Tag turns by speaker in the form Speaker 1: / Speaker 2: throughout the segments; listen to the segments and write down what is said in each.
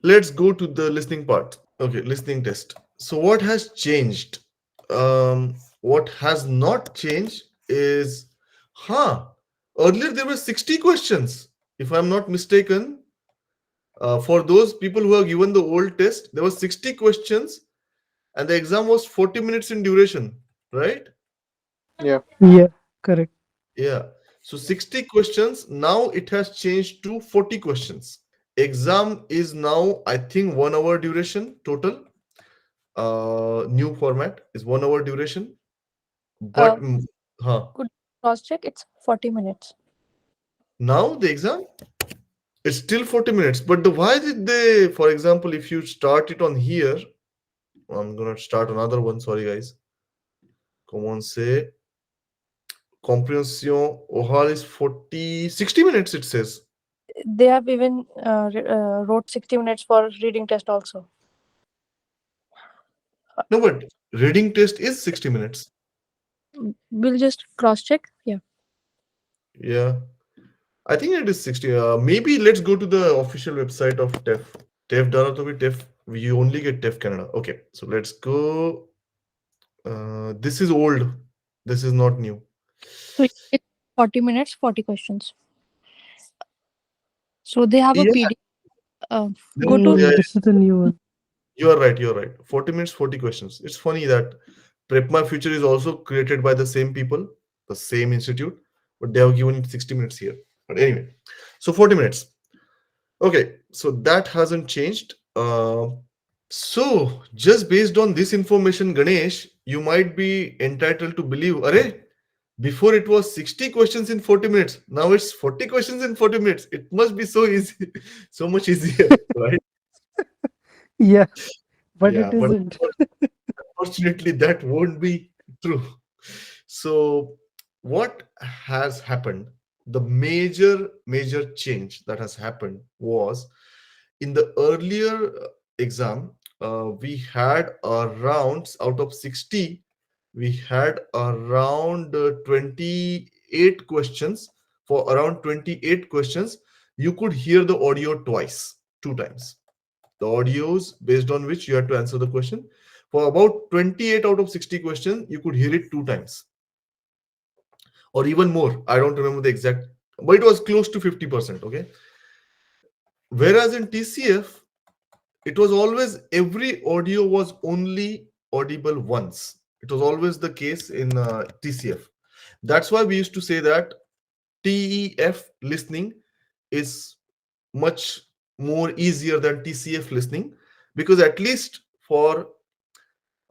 Speaker 1: Let's go to the listening part. Okay, listening test. So what has changed? What has not changed is, huh? Earlier there were 60 questions. If I'm not mistaken, for those people who have given the old test, there were 60 questions, and the exam was 40 minutes in duration, right?
Speaker 2: Yeah.
Speaker 3: Yeah, correct.
Speaker 1: Yeah. So 60 questions. Now it has changed to 40 questions. Exam is now, I think, 1 hour duration total. New format is 1 hour duration. But
Speaker 4: Uh,
Speaker 1: huh,
Speaker 4: could cross check? It's 40 minutes.
Speaker 1: now the exam is still 40 minutes. But why did they, for example, if you start it on here, I'm gonna start another one. Sorry, guys. Come on, say Compréhension oral is 60 minutes. It says
Speaker 4: They have even wrote 60 minutes for reading test also.
Speaker 1: no, but reading test is 60 minutes.
Speaker 4: We'll just cross check. Yeah.
Speaker 1: Yeah, I think it is 60. Maybe let's go to the official website of TEF. TEF Dara to be TEF. We only get TEF Canada. Okay, so let's go. This is old. This is not new.
Speaker 4: So it's 40 minutes, 40 questions. So they have a
Speaker 1: Yeah,
Speaker 4: PDF. Uh, go to
Speaker 1: yeah,
Speaker 3: Oh, this is the new one.
Speaker 1: you are right. You're right. 40 minutes, 40 questions. It's funny that Prep My Future is also created by the same people, the same institute, but they have given it 60 minutes here. But anyway, so 40 minutes. Okay, so that hasn't changed. So just based on this information, Ganesh, you might be entitled to believe, Arey, before it was 60 questions in 40 minutes. Now it's 40 questions in 40 minutes. It must be so easy, so much easier, right?
Speaker 3: Yeah, but
Speaker 1: Yeah,
Speaker 3: it
Speaker 1: but
Speaker 3: isn't.
Speaker 1: unfortunately, that won't be true. So, what has happened? The major change that has happened was in the earlier exam, we had around out of 60, we had around 28 questions. For around 28 questions, you could hear the audio twice, two times. The audios based on which you had to answer the question. For about 28 out of 60 questions, you could hear it two times or even more. I don't remember the exact, but it was close to 50%. Okay. Whereas in TCF, it was always every audio was only audible once. It was always the case in TCF. That's why we used to say that TEF listening is much more easier than TCF listening, because at least for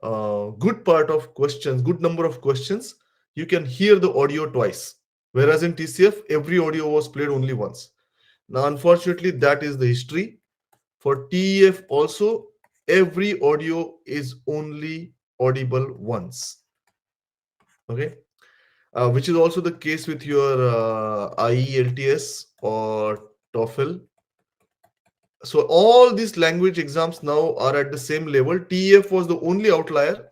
Speaker 1: good part of questions, good number of questions, you can hear the audio twice. Whereas in TCF, every audio was played only once. Now, unfortunately, that is the history. For TEF also, every audio is only audible once. Okay, which is also the case with your IELTS or TOEFL. So all these language exams now are at the same level. TEF was the only outlier.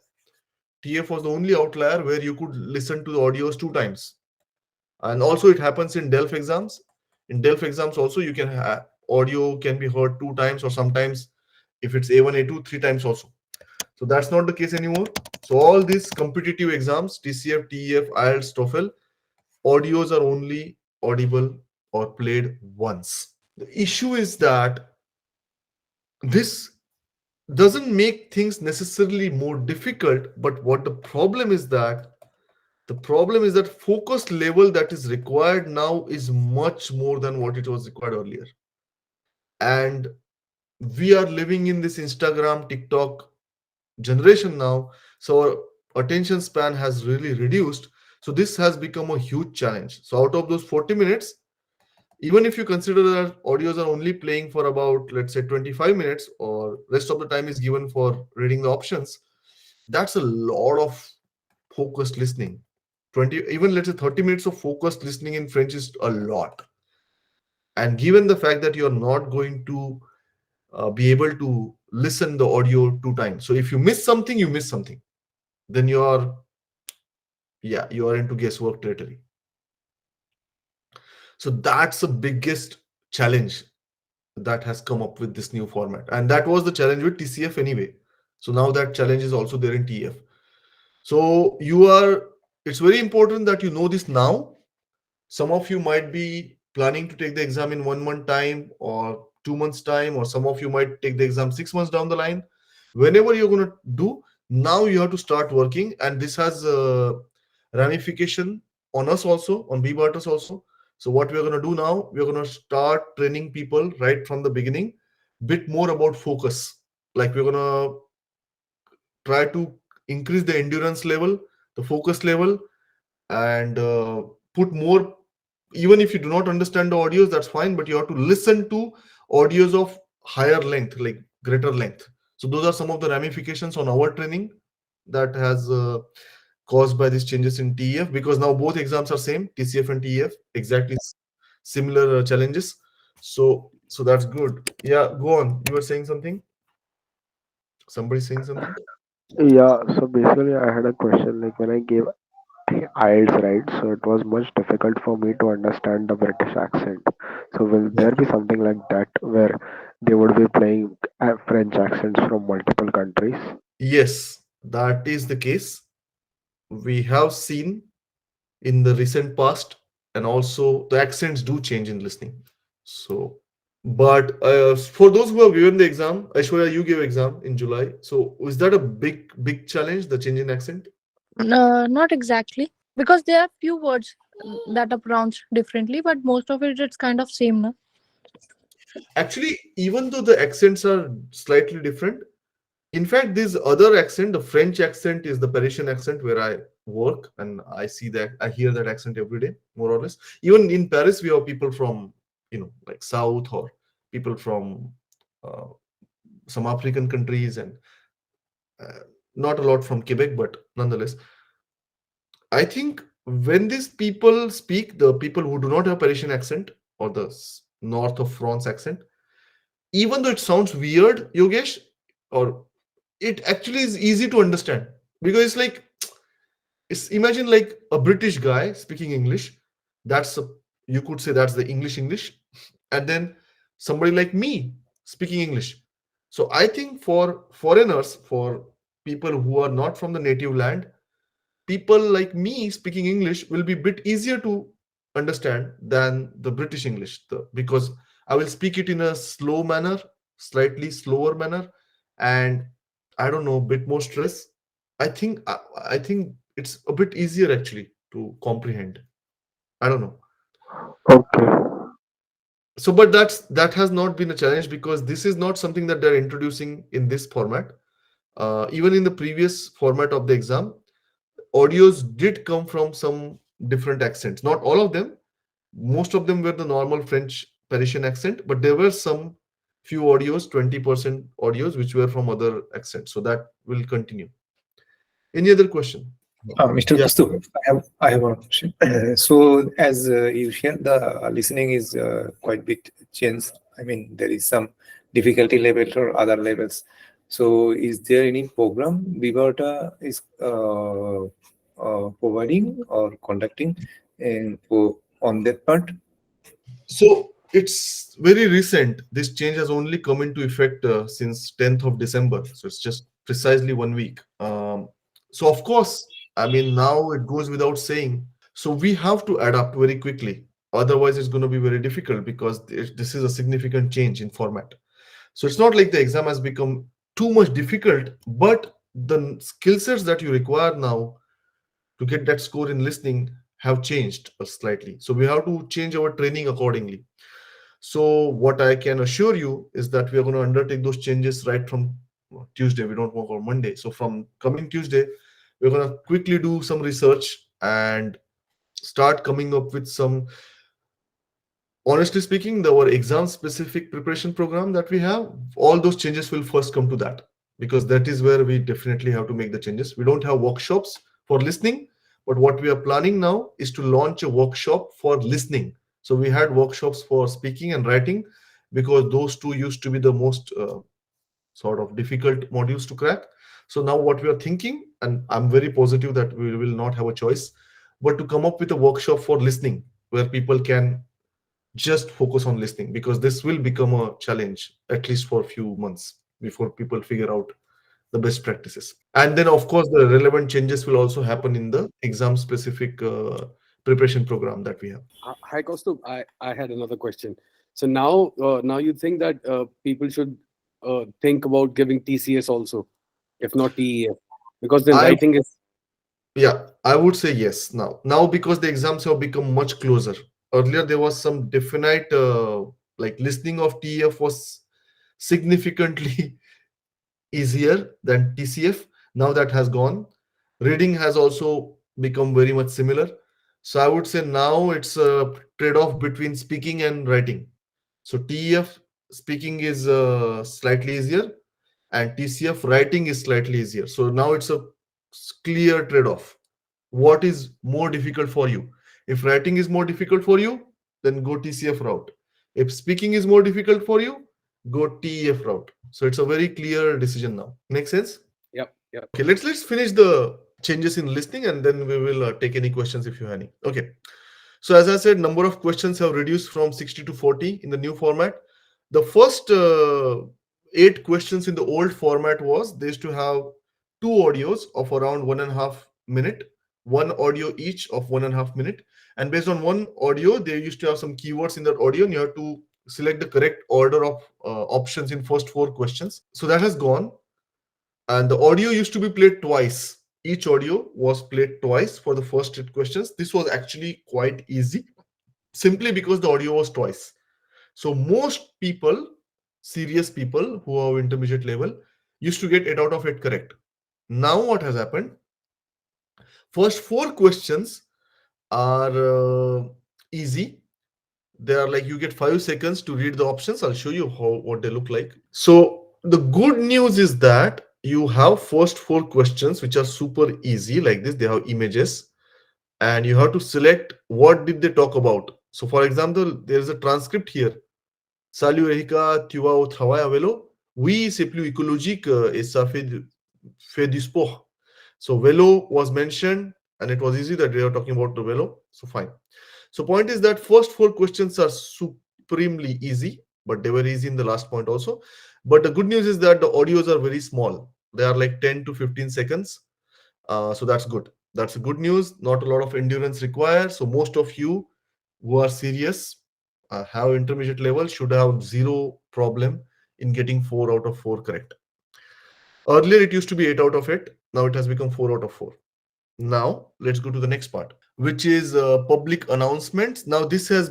Speaker 1: TF was the only outlier where you could listen to the audios two times. And also it happens in DELF exams. In DELF exams also you can audio can be heard two times, or sometimes if it's A1, A2, three times also. So that's not the case anymore. So all these competitive exams, TCF, TEF, IELTS, TOEFL, audios are only audible or played once. The issue is that this doesn't make things necessarily more difficult, but what the problem is that focus level that is required now is much more than what it was required earlier. And we are living in this Instagram, TikTok generation now. So our attention span has really reduced. So this has become a huge challenge. So out of those 40 minutes, even if you consider that audios are only playing for about, let's say, 25 minutes, or rest of the time is given for reading the options, that's a lot of focused listening. 20, even let's say 30 minutes of focused listening in French is a lot. And given the fact that you're not going to be able to listen the audio two times, so if you miss something, you miss something, then you're, yeah, you are into guesswork territory. So that's the biggest challenge that has come up with this new format. And that was the challenge with TCF anyway. So now that challenge is also there in TF. So it's very important that you know this now. Some of you might be planning to take the exam in 1 month time or 2 months time, or some of you might take the exam 6 months down the line. Whenever you're going to do, now you have to start working, and this has ramification on us also, on BBARTers also. So what we're going to do now, we're going to start training people right from the beginning, bit more about focus. Like we're going to try to increase the endurance level, the focus level, and put more. Even if you do not understand the audios, that's fine, but you have to listen to audios of higher length, like greater length. So those are some of the ramifications on our training that has caused by these changes in TEF, because now both exams are same, TCF and TEF, exactly similar challenges. So that's good. Yeah, go on, you were saying something, somebody saying something.
Speaker 2: Yeah, so basically, I had a question like when I gave IELTS, right? So it was much difficult for me to understand the British accent. So will
Speaker 1: Yeah.
Speaker 2: there be something like that where they would be playing French accents from multiple countries?
Speaker 1: Yes, that is the case. We have seen in the recent past, and also the accents do change in listening. So but for those who have given the exam, Aishwarya, you gave exam in July, so is that a big challenge, the change in accent?
Speaker 4: Not exactly, because there are few words that are pronounced differently, but most of it's kind of same, no?
Speaker 1: Actually, even though the accents are slightly different, in fact, this other accent, the French accent, is the Parisian accent where I work, and I see that, I hear that accent every day, more or less. Even in Paris, we have people from, like South, or people from uh, some African countries, and uh, not a lot from Quebec, but nonetheless, I think when these people speak, the people who do not have Parisian accent or the north of France accent, even though it sounds weird, Yogesh, or it actually is easy to understand, because it's like, imagine like a British guy speaking English. That's you could say that's the English, and then somebody like me speaking English. So I think for foreigners, for people who are not from the native land, people like me speaking English will be a bit easier to understand than the British English, because I will speak it in a slow manner, slightly slower manner, and I don't know, a bit more stress. I think it's a bit easier actually to comprehend. I don't know.
Speaker 2: Okay,
Speaker 1: So, but that has not been a challenge, because this is not something that they're introducing in this format. Even in the previous format of the exam, audios did come from some different accents. Not all of them. Most of them were the normal French Parisian accent, but there were some few audios, 20% audios, which were from other accents. So that will continue. Any other question?
Speaker 5: Mr.
Speaker 1: Yeah.
Speaker 5: Kastu, I have one question. So, as you hear, the listening is quite bit changed. I mean, there is some difficulty level or other levels. So, is there any program Vivarta is providing or conducting on that part?
Speaker 1: So it's very recent. This change has only come into effect since 10th of December. So it's just precisely 1 week. So of course, I mean, now it goes without saying. So we have to adapt very quickly. Otherwise, it's going to be very difficult, because this is a significant change in format. So it's not like the exam has become too much difficult, but the skill sets that you require now to get that score in listening have changed slightly. So we have to change our training accordingly. So what I can assure you is that we are going to undertake those changes right from Tuesday. We don't work on Monday. So from coming Tuesday, we're going to quickly do some research and start coming up with some, honestly speaking, our exam specific preparation program that we have, all those changes will first come to that, because that is where we definitely have to make the changes. We don't have workshops for listening, but what we are planning now is to launch a workshop for listening. So we had workshops for speaking and writing, because those two used to be the most sort of difficult modules to crack. So now what we are thinking, and I'm very positive that we will not have a choice, but to come up with a workshop for listening, where people can just focus on listening, because this will become a challenge at least for a few months before people figure out the best practices. And then of course the relevant changes will also happen in the exam specific preparation program that we have.
Speaker 6: Hi, Kaustubh. I had another question. So now you think that people should think about giving TCS also, if not TEF, because then
Speaker 1: I
Speaker 6: writing is.
Speaker 1: Yeah, I would say yes now. Now because the exams have become much closer. Earlier there was some definite like listening of TEF was significantly easier than TCF. Now that has gone. Reading has also become very much similar. So I would say now it's a trade-off between speaking and writing. So TEF speaking is slightly easier, and TCF writing is slightly easier. So now it's a clear trade-off. What is more difficult for you? If writing is more difficult for you, then go TCF route. If speaking is more difficult for you, go TEF route. So it's a very clear decision now. Make sense?
Speaker 6: Yep, yep.
Speaker 1: Okay, let's finish the changes in listening, and then we will take any questions if you have any. Okay. So as I said, number of questions have reduced from 60 to 40 in the new format. The first 8 questions in the old format was they used to have two audios of around 1.5 minute, one audio each of 1.5 minute, and based on one audio, they used to have some keywords in that audio, and you have to select the correct order of options in first 4 questions. So that has gone, and the audio used to be played twice. Each audio was played twice for the first 8 questions. This was actually quite easy simply because the audio was twice. So most people, serious people who are intermediate level, used to get 8 out of 8 correct. Now what has happened? First 4 questions are easy. They are like you get 5 seconds to read the options. I'll show you what they look like. So the good news is that you have first 4 questions which are super easy like this. They have images, and you have to select what did they talk about. So for example, there is a transcript here. Salut Erika, tu vas au travail à vélo? Oui, c'est plus écologique et ça fait du sport. So vélo was mentioned, and it was easy that they are talking about the vélo. So fine. So point is that first 4 questions are supremely easy, but they were easy in the last point also. But the good news is that the audios are very small. They are like 10 to 15 seconds. So that's good. That's a good news. Not a lot of endurance required. So most of you who are serious, have intermediate level, should have zero problem in getting 4 out of 4 correct. Earlier it used to be 8 out of 8. Now it has become 4 out of 4. Now let's go to the next part, which is public announcements. Now this is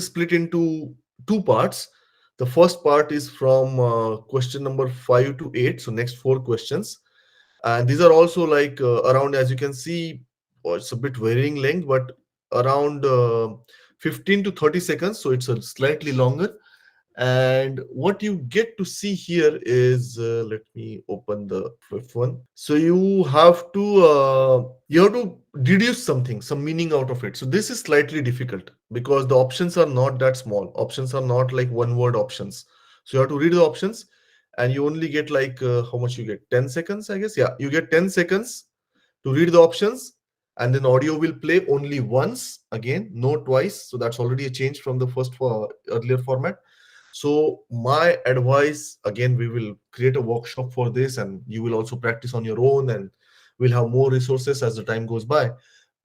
Speaker 1: split into 2 parts. The first part is from question number 5 to 8, so next 4 questions, and these are also like around, as you can see, it's a bit varying length, but around 15 to 30 seconds, so it's a slightly longer. And what you get to see here is let me open the fifth one. So you have to deduce something, some meaning out of it. So this is slightly difficult because the options are not that small. Options are not like one word options. So you have to read the options, and you only get like how much you get, 10 seconds, I guess. Yeah, you get 10 seconds to read the options, and then audio will play only once, again no twice. So that's already a change from the first earlier format. So my advice, again, we will create a workshop for this, and you will also practice on your own, and we'll have more resources as the time goes by.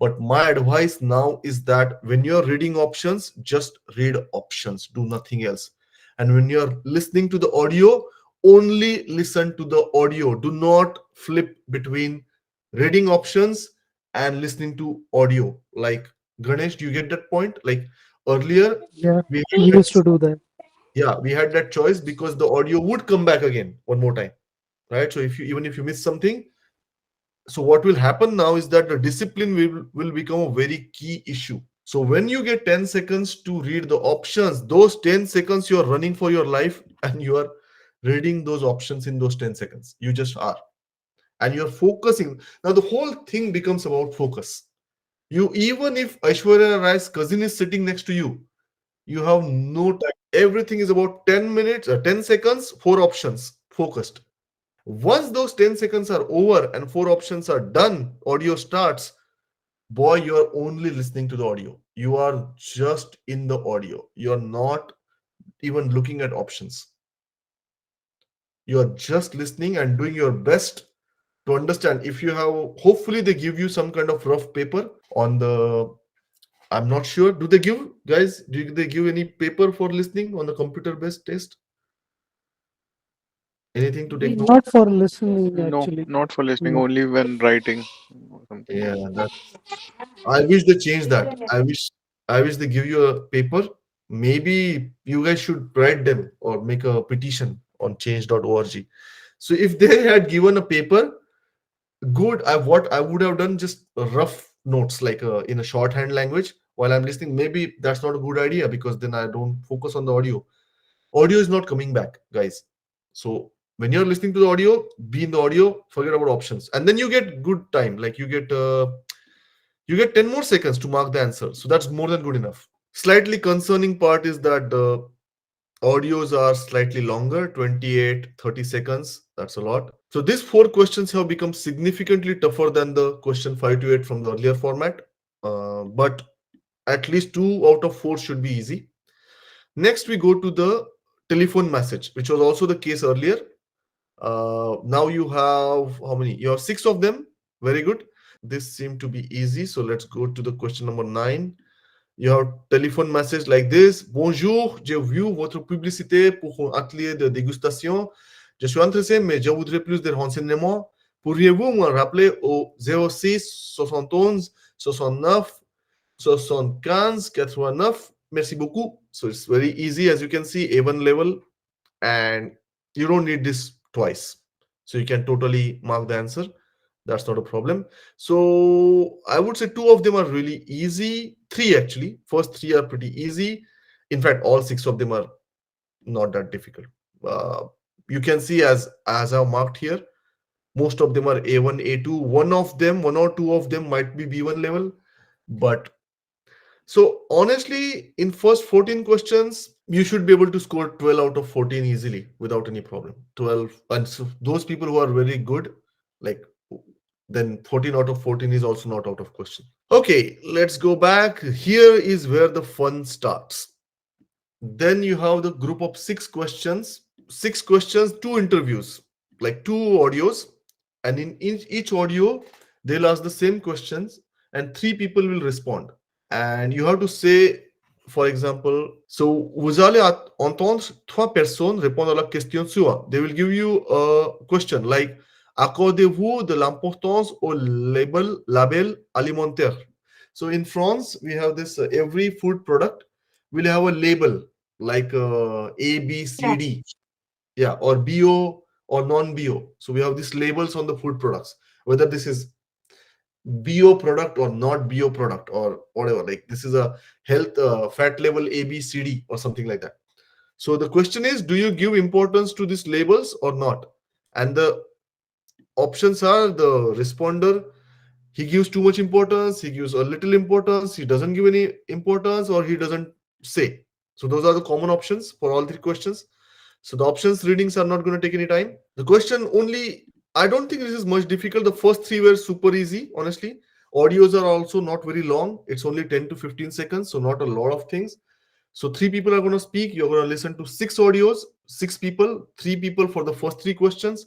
Speaker 1: But my advice now is that when you're reading options, just read options, do nothing else. And when you're listening to the audio, only listen to the audio. Do not flip between reading options and listening to audio. Like, Ganesh, do you get that point? Like earlier,
Speaker 3: Yeah,
Speaker 1: we had
Speaker 3: we
Speaker 1: that,
Speaker 3: used to do that.
Speaker 1: yeah, we had that choice because the audio would come back again one more time, right? So if you, even if you miss something, so what will happen now is that the discipline will become a very key issue. So when you get 10 seconds to read the options, those 10 seconds you're running for your life, and you are reading those options in those 10 seconds. You just are. And you're focusing. Now the whole thing becomes about focus. You, even if Aishwarya Rai's cousin is sitting next to you, you have no time. Everything is about 10 minutes or 10 seconds, 4 options, focused. Once those 10 seconds are over and 4 options are done, audio starts, boy, you are only listening to the audio. You are just in the audio. You're not even looking at options. You're just listening and doing your best to understand. If you have, hopefully they give you some kind of rough paper on the, I'm not sure, do they give, guys, do they give any paper for listening on the computer based test? Anything to take note?
Speaker 3: Not for listening,
Speaker 7: No,
Speaker 3: actually.
Speaker 7: not for listening,
Speaker 3: No.
Speaker 7: only when writing or something.
Speaker 1: Yeah, that, I wish they change that. I wish they give you a paper. Maybe you guys should write them or make a petition on change.org. So if they had given a paper, good. What I would have done, just rough notes, like in a shorthand language while I'm listening. Maybe that's not a good idea, because then I don't focus on the audio. Audio is not coming back, guys. So when you're listening to the audio, be in the audio, forget about options, and then you get good time. Like you get 10 more seconds to mark the answer. So that's more than good enough. Slightly concerning part is that the audios are slightly longer, 28, 30 seconds. That's a lot. So these four questions have become significantly tougher than the question 5 to 8 from the earlier format. But at least 2 out of 4 should be easy. Next, we go to the telephone message, which was also the case earlier. Now you have how many? You have 6 of them. Very good. This seemed to be easy. So let's go to the question number 9. You have telephone message like this. Bonjour, j'ai vu votre publicité pour un atelier de dégustation. Je suis intéressé, mais je voudrais plus de renseignements. Pourriez-vous me rappeler au 06 71 69 75 89? Merci beaucoup. So it's very easy, as you can see, A1 level, and you don't need this twice. So you can totally mark the answer. That's not a problem. So I would say 2 of them are really easy. 3 actually. First 3 are pretty easy. In fact, all 6 of them are not that difficult. Uh, you can see, as I've marked here, most of them are A1, A2. One of them, 1 or 2 of them might be B1 level. But so honestly, in first 14 questions, you should be able to score 12 out of 14 easily without any problem. 12, and so those people who are very good, like, then 14 out of 14 is also not out of question. Okay, let's go back. Here is where the fun starts. Then you have the group of 6 questions. 6 questions, 2 interviews, like 2 audios, and in each audio, they'll ask the same questions, and 3 people will respond. And you have to say, for example, so vous allez entendre 3 personnes répondre à la question suivante. They will give you a question like, accordez-vous de l'importance au label alimentaire? So in France, we have this, every food product will have a label like A, B, C, D. Yeah, or bio or non-bio. So we have these labels on the food products, whether this is bio product or not bio product or whatever. Like this is a health fat level A, B, C, D or something like that. So the question is, do you give importance to these labels or not? And the options are, the responder, he gives too much importance, he gives a little importance, he doesn't give any importance, or he doesn't say. So those are the common options for all 3 questions. So the options readings are not going to take any time. The question only, I don't think this is much difficult. The first 3 were super easy, honestly. Audios are also not very long. It's only 10 to 15 seconds, so not a lot of things. So 3 people are going to speak. You're going to listen to 6 audios, 6 people, 3 people for the first 3 questions,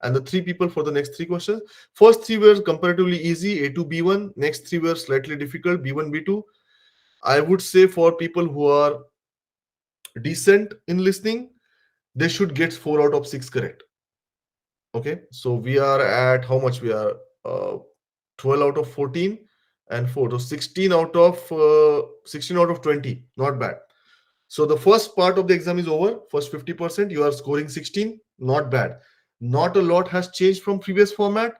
Speaker 1: and the 3 people for the next 3 questions. First 3 were comparatively easy, A2, B1. Next 3 were slightly difficult, B1, B2. I would say for people who are decent in listening, they should get 4 out of 6 correct. Okay, so we are at how much? We are 12 out of 14 and 4. So 16 out of 20. Not bad. So the first part of the exam is over. First 50%, you are scoring 16. Not bad. Not a lot has changed from previous format.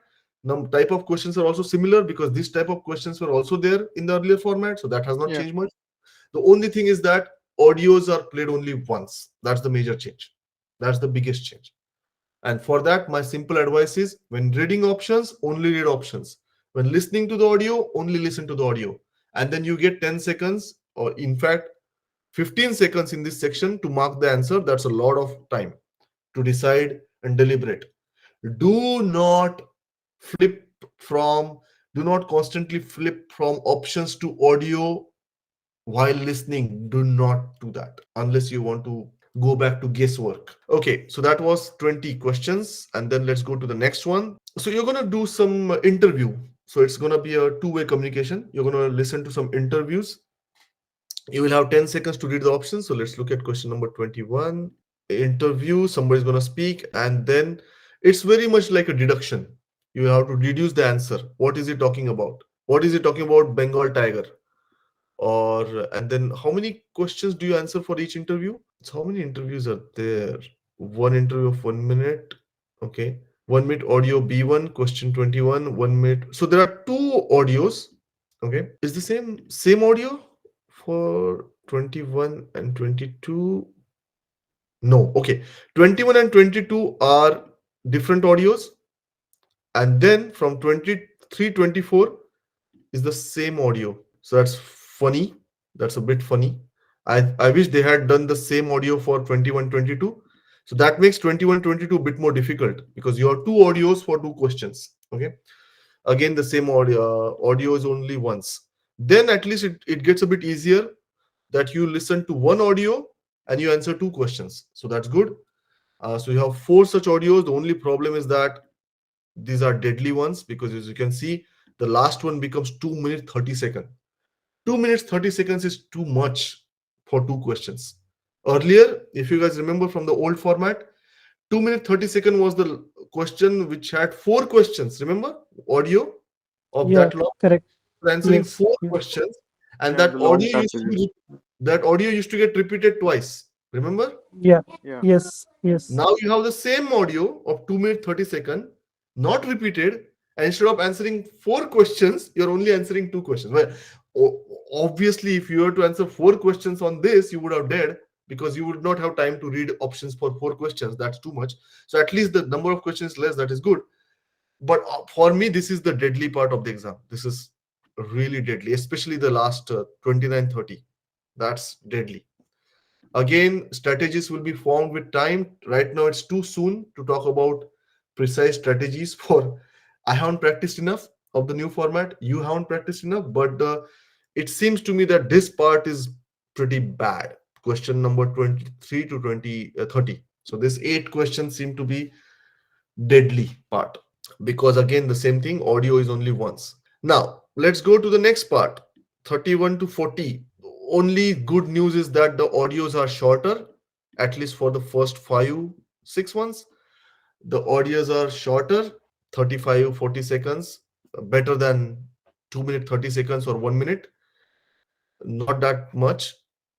Speaker 1: Now type of questions are also similar, because this type of questions were also there in the earlier format. So that has not
Speaker 7: Yeah.
Speaker 1: changed much. The only thing is that audios are played only once. That's the major change. That's the biggest change. And for that, my simple advice is, when reading options, only read options. When listening to the audio, only listen to the audio. And then you get 10 seconds, or in fact, 15 seconds in this section to mark the answer. That's a lot of time to decide and deliberate. Do not flip from, do not constantly flip from options to audio while listening, do not do that unless you want to go back to guesswork. Okay, so that was 20 questions, and then let's go to the next one. So you're going to do some interview. So it's going to be a two-way communication. You're going to listen to some interviews. You will have 10 seconds to read the options. So let's look at question number 21. Interview, somebody's going to speak, and then it's very much like a deduction. You have to deduce the answer. What is he talking about? What is he talking about? Bengal tiger? Or and then how many questions do you answer for each interview? So how many interviews are there? One interview of 1 minute. Okay. 1 minute audio B1, question 21, 1 minute. So there are two audios. Okay. Is the same audio for 21 and 22? No. Okay. 21 and 22 are different audios. And then from 23, 24 is the same audio. So that's funny. That's a bit funny. I wish they had done the same audio for 21, 22. So that makes 21, 22 a bit more difficult because you have two audios for two questions. Okay. Again, the same audio is only once. Then at least it gets a bit easier that you listen to one audio and you answer two questions. So that's good. So you have four such audios. The only problem is that these are deadly ones because as you can see, the last one becomes 2 minutes 30 seconds. 2 minutes 30 seconds is too much for two questions. Earlier, if you guys remember from the old format, 2 minutes 30 seconds was the question which had four questions. Remember? Audio of
Speaker 3: Yeah,
Speaker 1: that long
Speaker 3: correct.
Speaker 1: answering
Speaker 3: Yes,
Speaker 1: four
Speaker 3: yes.
Speaker 1: questions, and
Speaker 7: Yeah, the long passages.
Speaker 1: that audio used to get repeated twice. Remember?
Speaker 3: Yeah,
Speaker 7: Yeah.
Speaker 3: yes, yes.
Speaker 1: Now you have the same audio of 2 minutes 30 seconds, not repeated, and instead of answering four questions, you're only answering two questions. Well, obviously, if you were to answer four questions on this, you would have dead because you would not have time to read options for four questions. That's too much. So at least the number of questions less, that is good. But for me, this is the deadly part of the exam. This is really deadly, especially the last 29, 30. That's deadly. Again, strategies will be formed with time. Right now, it's too soon to talk about precise strategies for. I haven't practiced enough of the new format. You haven't practiced enough, but it seems to me that this part is pretty bad. Question number 23 to 30. So this eight questions seem to be deadly part because again the same thing. Audio is only once. Now let's go to the next part. 31 to 40. Only good news is that the audios are shorter, at least for the first 5, 6 months. The audios are shorter, 35, 40 seconds, better than 2 minutes 30 seconds or 1 minute. Not that much,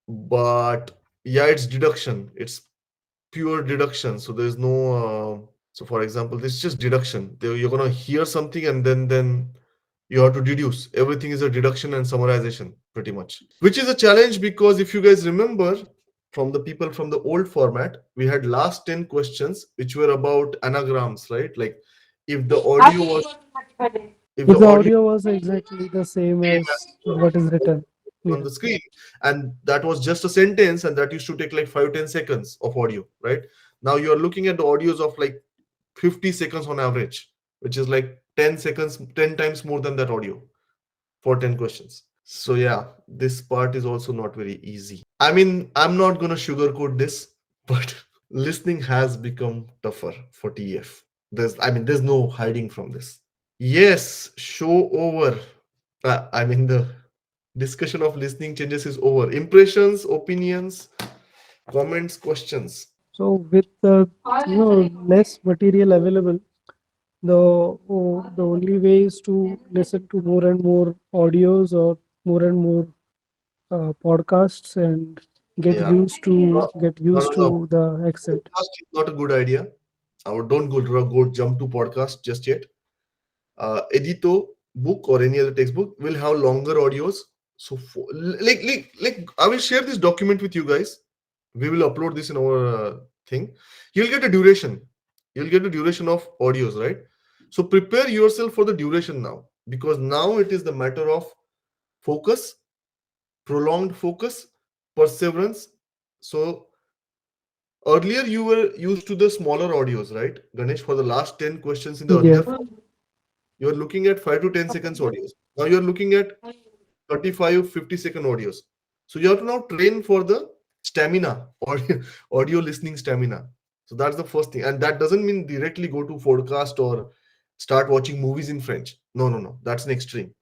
Speaker 1: but yeah, it's deduction. It's pure deduction. So there's no. So for example, this is just deduction. You're gonna hear something and then you have to deduce. Everything is a deduction and summarization, pretty much. Which is a challenge because if you guys remember from the people from the old format, we had last 10 questions which were about anagrams, right? Like if the audio was if
Speaker 3: If
Speaker 1: the
Speaker 3: the
Speaker 1: audio
Speaker 3: audio was exactly the same as what is written.
Speaker 1: on
Speaker 3: Yeah.
Speaker 1: the screen and that was just a sentence and that used to take like 5-10 seconds of audio, right? Now you are looking at the audios of like 50 seconds on average, which is like 10 seconds, 10 times more than that audio for 10 questions. So yeah, this part is also not very easy. I mean, I'm not gonna sugarcoat this, but listening has become tougher for TF. There's no hiding from this. Yes, show over. I mean, the discussion of listening changes is over. Impressions, opinions, comments, questions.
Speaker 3: So with the less material available, the only way is to listen to more and more audios or more and more podcasts and
Speaker 1: Yeah. No,
Speaker 3: get
Speaker 1: no,
Speaker 3: used
Speaker 1: no, no.
Speaker 3: to the accent.
Speaker 1: Podcast is not a good idea. I would don't go jump to podcast just yet. Edito book or any other textbook will have longer audios. So like I will share this document with you guys. We will upload this in our thing. You'll get a duration. You'll get a duration of audios, right? So prepare yourself for the duration now because now it is the matter of focus, prolonged focus, perseverance. So earlier you were used to the smaller audios, right, Ganesh? For the last 10 questions in the
Speaker 3: Yeah.
Speaker 1: earlier you're looking at 5 to 10 seconds audios. Now you're looking at 35, 50-second audios. So you have to now train for the stamina, audio listening stamina. So that's the first thing. And that doesn't mean directly go to podcast or start watching movies in French. No, no, no. That's an extreme.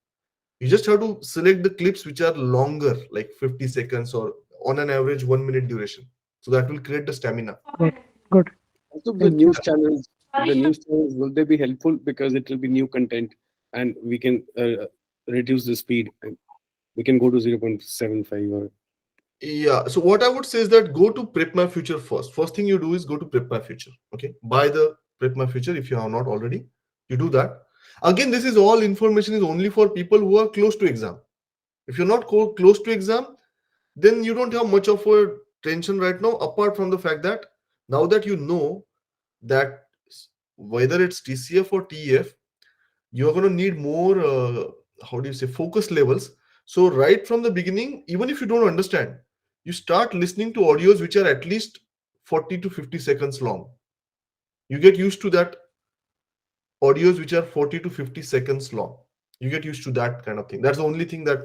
Speaker 1: You just have to select the clips which are longer, like 50 seconds or on an average 1 minute duration. So that will create the stamina.
Speaker 3: Good. Good.
Speaker 6: Also, the
Speaker 3: Thank you.
Speaker 6: news channels, will they be helpful because it will be new content and we can reduce the speed? And we can go to 0.75 or
Speaker 1: Yeah. So what I would say is that go to Prep My Future first. First thing you do is go to Prep My Future. Okay. Buy the Prep My Future if you have not already. You do that. Again, this is all information is only for people who are close to exam. If you're not close to exam, then you don't have much of a tension right now, apart from the fact that now that you know that whether it's TCF or TEF, you're going to need more, how do you say, focus levels. So, right from the beginning, even if you don't understand, you start listening to audios which are at least 40 to 50 seconds long. You get used to that audios which are 40 to 50 seconds long. You get used to that kind of thing. That's the only thing that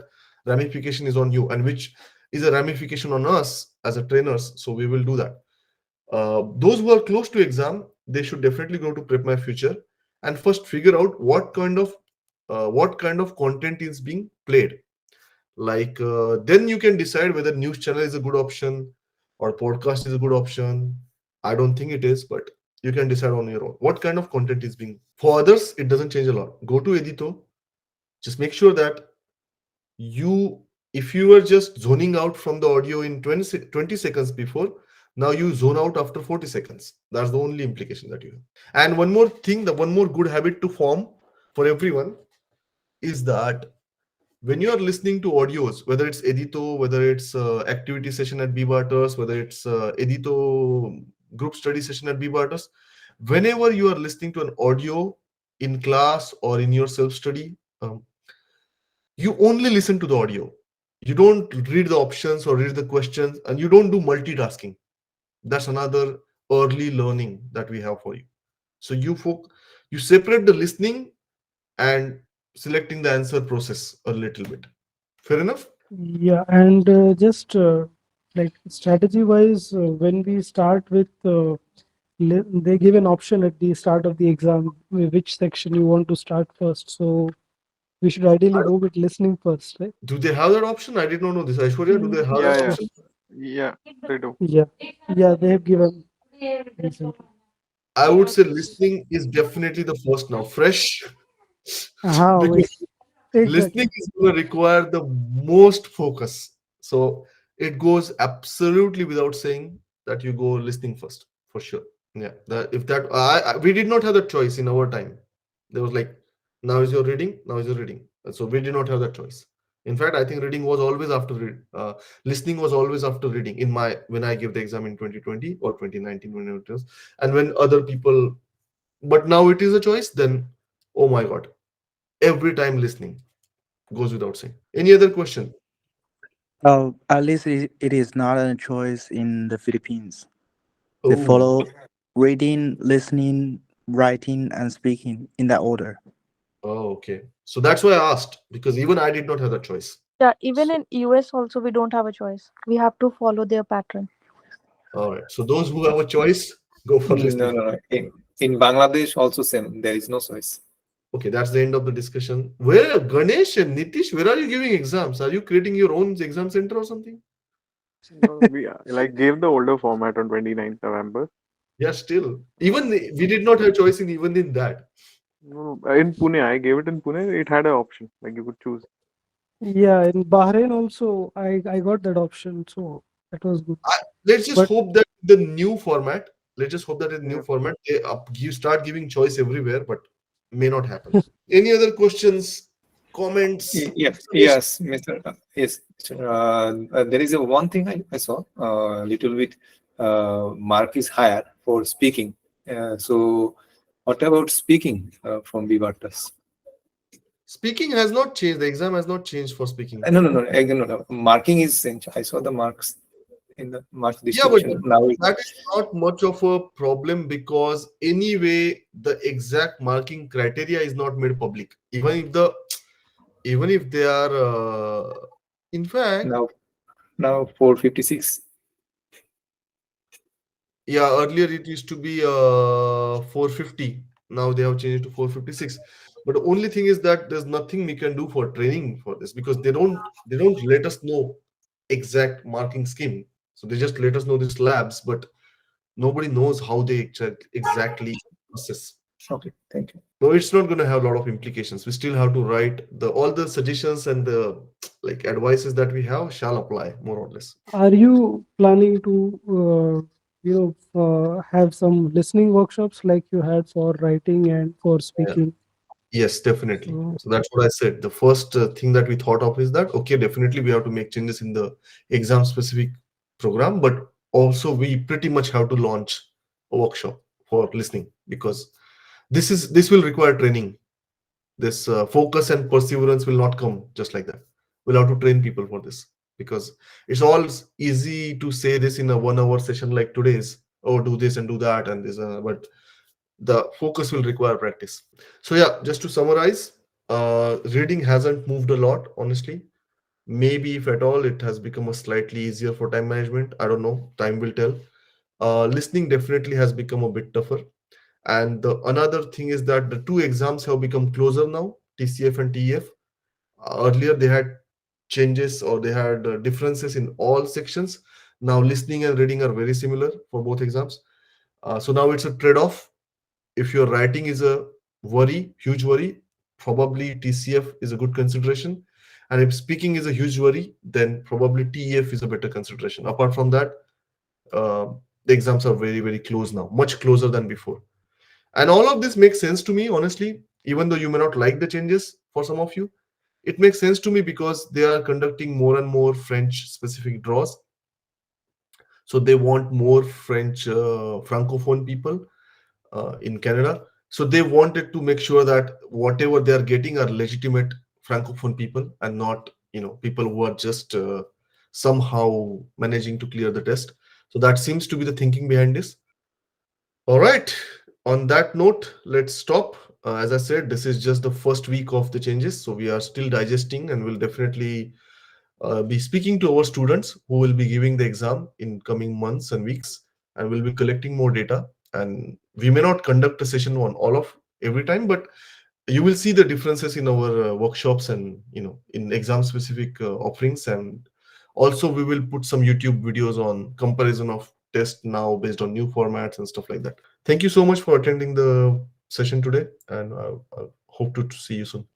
Speaker 1: ramification is on you, and which is a ramification on us as a trainers. So we will do that. Those who are close to exam, they should definitely go to Prep My Future and first figure out what kind of content is being played. Like then you can decide whether news channel is a good option or podcast is a good option. I don't think it is, but you can decide on your own what kind of content is being. For others, it doesn't change a lot. Go to Edito. Just make sure that you, if you were just zoning out from the audio in 20 seconds before, now you zone out after 40 seconds. That's the only implication that you have. And one more thing, the one more good habit to form for everyone is that when you are listening to audios, whether it's Edito, whether it's activity session at BBarters, whether it's Edito group study session at BBarters, whenever you are listening to an audio in class or in your self-study, you only listen to the audio. You don't read the options or read the questions, and you don't do multitasking. That's another early learning that we have for you. So you separate the listening and selecting the answer process a little bit. Fair enough?
Speaker 3: Yeah, and just like strategy wise, when we start with, they give an option at the start of the exam which section you want to start first. So we should ideally go with listening first, right?
Speaker 1: Do they have that option? I did not know this. Aishwarya, do they have
Speaker 7: Yeah,
Speaker 1: that
Speaker 7: yeah,
Speaker 1: option?
Speaker 7: yeah. They do.
Speaker 3: Yeah, yeah, they have given recently.
Speaker 1: I would say listening is definitely the first now, fresh,
Speaker 3: Wait,
Speaker 1: because
Speaker 3: exactly.
Speaker 1: listening is going to require the most focus. So it goes absolutely without saying that you go listening first, for sure. Yeah, that if that we did not have that choice in our time. There was like, now is your reading, now is your reading. So we did not have that choice. In fact, I think reading was always after listening was always after reading in my when I gave the exam in 2020 or 2019 when it was, and when other people. But now it is a choice. Then, oh my God, every time listening goes without saying. Any other question?
Speaker 8: At least it is not a choice in the Philippines. They
Speaker 1: Oh,
Speaker 8: follow reading, listening, writing, and speaking in that order.
Speaker 1: oh, okay. So that's why I asked, because even I did not have that choice.
Speaker 4: Yeah, even
Speaker 1: So,
Speaker 4: in US also we don't have a choice. We have to follow their pattern.
Speaker 1: all right. So those who have a choice, go for
Speaker 5: No,
Speaker 1: listening.
Speaker 5: no, no. In Bangladesh also same. There is no choice.
Speaker 1: Okay, that's the end of the discussion. Where Ganesh and Nitish, where are you giving exams? Are you creating your own exam center or something?
Speaker 7: No, we like gave the older format on 29th November.
Speaker 1: Yeah, still. Even we did not have choice in even in that.
Speaker 7: No, no, in Pune, I gave it in Pune. It had an option, like you could choose.
Speaker 3: Yeah, in Bahrain also, I got that option, so that was good.
Speaker 1: Let's just
Speaker 3: But
Speaker 1: hope that the new format, let's just hope that in the new
Speaker 7: Yeah.
Speaker 1: format, you start giving choice everywhere, but may not happen. Any other questions, comments,
Speaker 5: Yes,
Speaker 1: suggestions?
Speaker 5: yes, Mr. Yes, Mr. There is a one thing I saw. Little bit mark is higher for speaking. So, what about speaking from Vivartas?
Speaker 1: Speaking has not changed. The exam has not changed for speaking.
Speaker 5: No, no, no. Again, no, no. Marking is changed. I saw the marks in the mark
Speaker 1: Yeah, but
Speaker 5: distribution. Now,
Speaker 1: that is not much of a problem because anyway, the exact marking criteria is not made public. Even if they are, in fact,
Speaker 5: now now 456.
Speaker 1: Yeah, earlier it used to be 450. Now they have changed it to 456. But the only thing is that there's nothing we can do for training for this because they don't let us know exact marking scheme. So they just let us know these labs, but nobody knows how they exactly assess.
Speaker 5: Okay, thank you.
Speaker 1: No, it's not going to have a lot of implications. We still have to write the all the suggestions and the like advices that we have shall apply more or less.
Speaker 3: Are you planning to, have some listening workshops like you had for writing and for
Speaker 1: Yeah.
Speaker 3: speaking?
Speaker 1: Yes, definitely.
Speaker 3: So,
Speaker 1: So that's what I said. The first thing that we thought of is that, okay, definitely we have to make changes in the exam specific program, but also we pretty much have to launch a workshop for listening because this will require training. This focus and perseverance will not come just like that. We'll have to train people for this because it's all easy to say this in a 1 hour session like today's. Oh, do this and do that and this, but the focus will require practice. So yeah, just to summarize, reading hasn't moved a lot, honestly. Maybe if at all, it has become a slightly easier for time management. I don't know. Time will tell. Listening definitely has become a bit tougher. And the another thing is that the two exams have become closer now, TCF and TEF. Earlier they had changes or they had differences in all sections. Now listening and reading are very similar for both exams. So now it's a trade-off. If your writing is a worry, huge worry, probably TCF is a good consideration. And if speaking is a huge worry, then probably TEF is a better consideration. Apart from that, uh, the exams are very, very close now, much closer than before. And all of this makes sense to me, honestly, even though you may not like the changes for some of you. It makes sense to me because they are conducting more and more French specific draws. So they want more French francophone people in Canada. So they wanted to make sure that whatever they are getting are legitimate francophone people and not people who are just somehow managing to clear the test. So that seems to be the thinking behind this. All right. On that note, let's stop. As I said, this is just the first week of the changes, so we are still digesting, and we'll definitely be speaking to our students who will be giving the exam in coming months and weeks, and we'll be collecting more data. And we may not conduct a session on all of every time, but you will see the differences in our workshops and in exam specific offerings. And also we will put some YouTube videos on comparison of test now based on new formats and stuff like that. Thank you so much for attending the session today, and I hope to see you soon.